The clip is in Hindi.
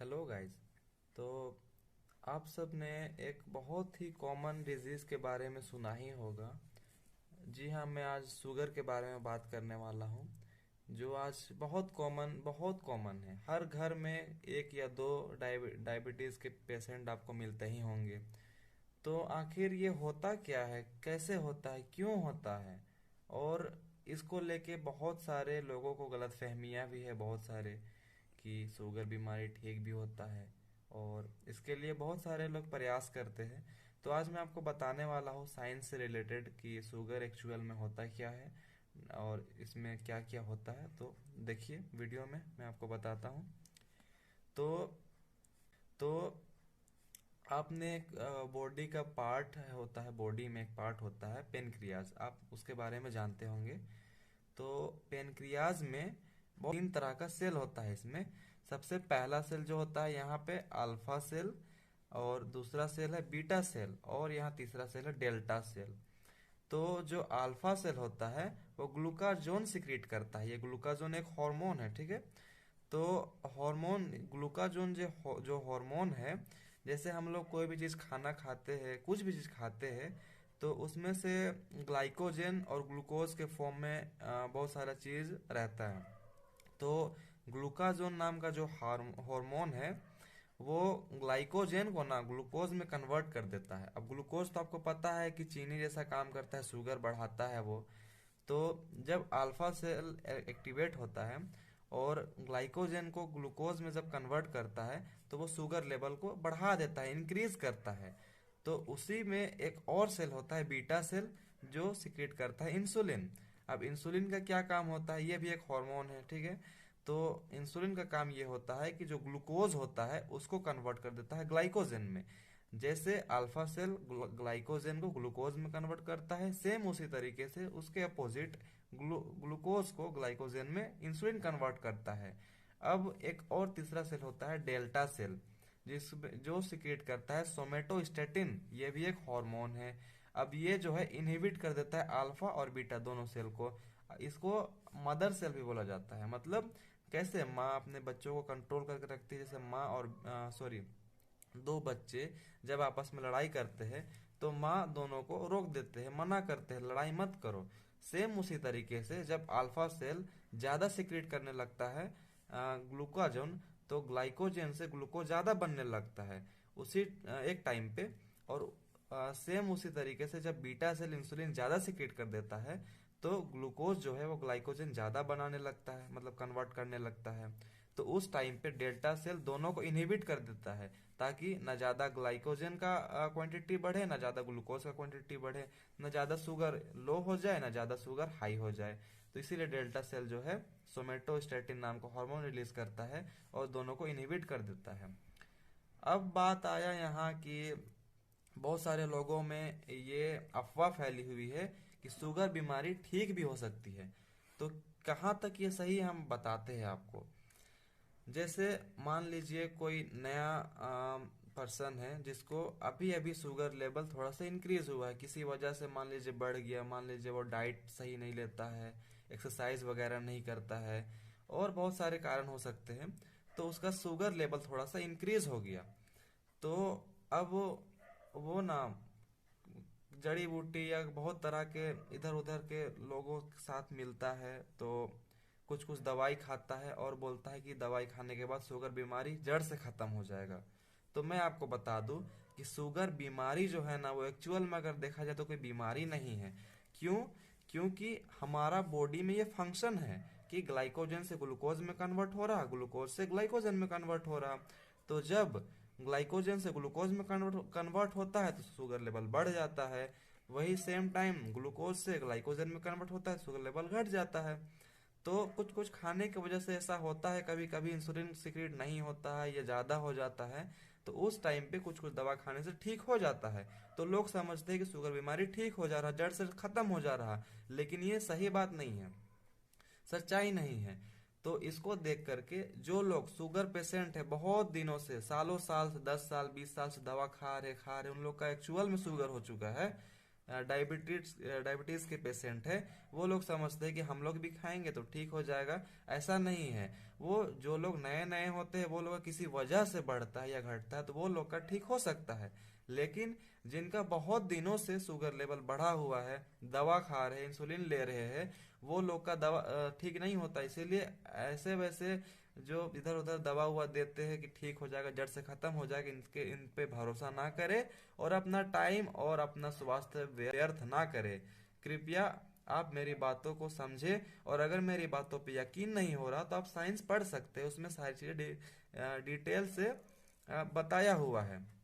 Hello guys. तो आप सब ने एक बहुत ही कॉमन डिजीज के बारे में सुना ही होगा। जी हाँ, मैं आज शुगर के बारे में बात करने वाला हूँ, जो आज बहुत कॉमन है। हर घर में एक या दो डायबिटीज के पेशेंट आपको मिलते ही होंगे। तो आखिर ये होता क्या है, कैसे होता है, क्यों होता है? और इसको लेके बहुत सारे लोगों को गलतफहमियां भी है, बहुत सारे, कि शुगर बीमारी ठीक भी होता है। और इसके लिए बहुत सारे लोग प्रयास करते हैं। तो आज मैं आपको बताने वाला हूँ साइंस से रिलेटेड कि शुगर एक्चुअल में होता क्या है और इसमें क्या क्या होता है। तो देखिए, वीडियो में मैं आपको बताता हूँ। तो तो आपने बॉडी का पार्ट होता है, बॉडी में एक पार्ट होता है पेनक्रियाज, आप उसके बारे में जानते होंगे। तो पेनक्रियाज में बहुत तीन तरह का सेल होता है। इसमें सबसे पहला सेल जो होता है यहाँ पे अल्फा सेल, और दूसरा सेल है बीटा सेल, और यहाँ तीसरा सेल है डेल्टा सेल। तो जो अल्फा सेल होता है वो ग्लूकाजोन सिक्रीट करता है। ये ग्लूकाजोन एक हार्मोन है, ठीक है। तो हार्मोन ग्लूकाजोन जो हार्मोन है, जैसे हम लोग कोई भी चीज खाना खाते हैं, कुछ भी चीज खाते हैं, तो उसमें से ग्लाइकोजन और ग्लूकोज के फॉर्म में बहुत सारा चीज रहता है। तो ग्लूकाजोन नाम का जो हार्मोन है, वो ग्लाइकोजन को ना ग्लूकोज में कन्वर्ट कर देता है। अब ग्लूकोज तो आपको पता है कि चीनी जैसा काम करता है, शुगर बढ़ाता है वो। तो जब अल्फा सेल एक्टिवेट होता है और ग्लाइकोजन को ग्लूकोज में जब कन्वर्ट करता है, तो वो शुगर लेवल को बढ़ा देता है, इंक्रीज करता है। तो उसी में एक और सेल होता है बीटा सेल, जो सिक्रेट करता है इंसुलिन। अब इंसुलिन का क्या काम होता है, ये भी एक हार्मोन है, ठीक है। तो इंसुलिन का काम ये होता है कि जो ग्लूकोज होता है उसको कन्वर्ट कर देता है ग्लाइकोजन में। जैसे अल्फा सेल ग्लाइकोजन को ग्लूकोज में कन्वर्ट करता है, सेम उसी तरीके से उसके अपोजिट ग्लूकोज को ग्लाइकोजन में इंसुलिन कन्वर्ट करता है। अब एक और तीसरा सेल होता है डेल्टा सेल, जिसमें जो सिक्रेट करता है सोमेटोस्टेटिन, ये भी एक हार्मोन है। अब ये जो है इनहिबिट कर देता है अल्फा और बीटा दोनों सेल को। इसको मदर सेल भी बोला जाता है। मतलब कैसे माँ अपने बच्चों को कंट्रोल करके रखती है, जैसे माँ और सॉरी, दो बच्चे जब आपस में लड़ाई करते हैं, तो माँ दोनों को रोक देते हैं, मना करते हैं, लड़ाई मत करो। सेम उसी तरीके से जब अल्फा सेल ज्यादा सिक्रेट करने लगता है ग्लूकाजोन, तो ग्लाइकोजन से ग्लूकोज ज्यादा बनने लगता है उसी एक टाइम पे। और सेम उसी तरीके से जब बीटा सेल इंसुलिन ज्यादा सिक्रेट कर देता है, तो ग्लूकोज जो है वो ग्लाइकोजन ज्यादा बनाने लगता है, मतलब कन्वर्ट करने लगता है। तो उस टाइम पे डेल्टा सेल दोनों को इनहिबिट कर देता है, ताकि न ज्यादा ग्लाइकोजन का क्वांटिटी बढ़े, न ज्यादा ग्लूकोज का क्वांटिटी बढ़े, न ज्यादा शुगर लो हो जाए, न ज्यादा शुगर हाई हो जाए। तो इसीलिए डेल्टा सेल जो है सोमेटोस्टेटिन नाम का हार्मोन रिलीज करता है और दोनों को इनहिबिट कर देता है। अब बात आया यहाँ कि बहुत सारे लोगों में ये अफवाह फैली हुई है कि शुगर बीमारी ठीक भी हो सकती है। तो कहाँ तक ये सही है, हम बताते हैं आपको। जैसे मान लीजिए कोई नया पर्सन है, जिसको अभी अभी शुगर लेवल थोड़ा सा इंक्रीज हुआ है, किसी वजह से मान लीजिए बढ़ गया, मान लीजिए वो डाइट सही नहीं लेता है, एक्सरसाइज वगैरह नहीं करता है, और बहुत सारे कारण हो सकते हैं। तो उसका शुगर लेवल थोड़ा सा इंक्रीज हो गया। तो अब वो ना जड़ी बूटी या बहुत तरह के इधर उधर के लोगों के साथ मिलता है, तो कुछ कुछ दवाई खाता है और बोलता है कि दवाई खाने के बाद शुगर बीमारी जड़ से खत्म हो जाएगा। तो मैं आपको बता दूं कि शुगर बीमारी जो है ना, वो एक्चुअल में अगर देखा जाए तो कोई बीमारी नहीं है। क्यों? क्योंकि हमारा बॉडी में ये फंक्शन है कि ग्लाइकोजन से ग्लूकोज में कन्वर्ट हो रहा, ग्लूकोज से ग्लाइकोजन में कन्वर्ट हो रहा। तो जब ग्लाइकोजन से ग्लूकोज में कन्वर्ट होता है तो शुगर लेवल बढ़ जाता है। वही सेम टाइम ग्लूकोज से ग्लाइकोजन में कन्वर्ट होता है, शुगर लेवल घट जाता है। तो कुछ कुछ खाने की वजह से ऐसा होता है, कभी कभी इंसुलिन सिक्रेट नहीं होता है या ज्यादा हो जाता है, तो उस टाइम पे कुछ कुछ दवा खाने से ठीक हो जाता है। तो लोग समझते हैं कि शुगर बीमारी ठीक हो जा रहा, जड़ से खत्म हो जा रहा, लेकिन ये सही बात नहीं है, सच्चाई नहीं है। तो इसको देख करके जो लोग शुगर पेशेंट है, बहुत दिनों से, सालों साल से, 10 साल 20 साल से दवा खा रहे, उन लोग का एक्चुअल में शुगर हो चुका है डायबिटीज के पेशेंट है, वो लोग समझते हैं कि हम लोग भी खाएंगे तो ठीक हो जाएगा। ऐसा नहीं है। वो जो लोग नए नए होते हैं, वो लोग का किसी वजह से बढ़ता है या घटता है तो वो लोग का ठीक हो सकता है। लेकिन जिनका बहुत दिनों से शुगर लेवल बढ़ा हुआ है, दवा खा रहे हैं, इंसुलिन ले रहे हैं, वो लोग का दवा ठीक नहीं होता। इसीलिए ऐसे वैसे जो इधर उधर दवा हुआ देते हैं कि ठीक हो जाएगा, जड़ से खत्म हो जाएगा, इन पे भरोसा ना करे और अपना टाइम और अपना स्वास्थ्य व्यर्थ ना करे। कृपया आप मेरी बातों को समझे, और अगर मेरी बातों पे यकीन नहीं हो रहा तो आप साइंस पढ़ सकते हैं, उसमें सारी चीजें डिटेल से बताया हुआ है।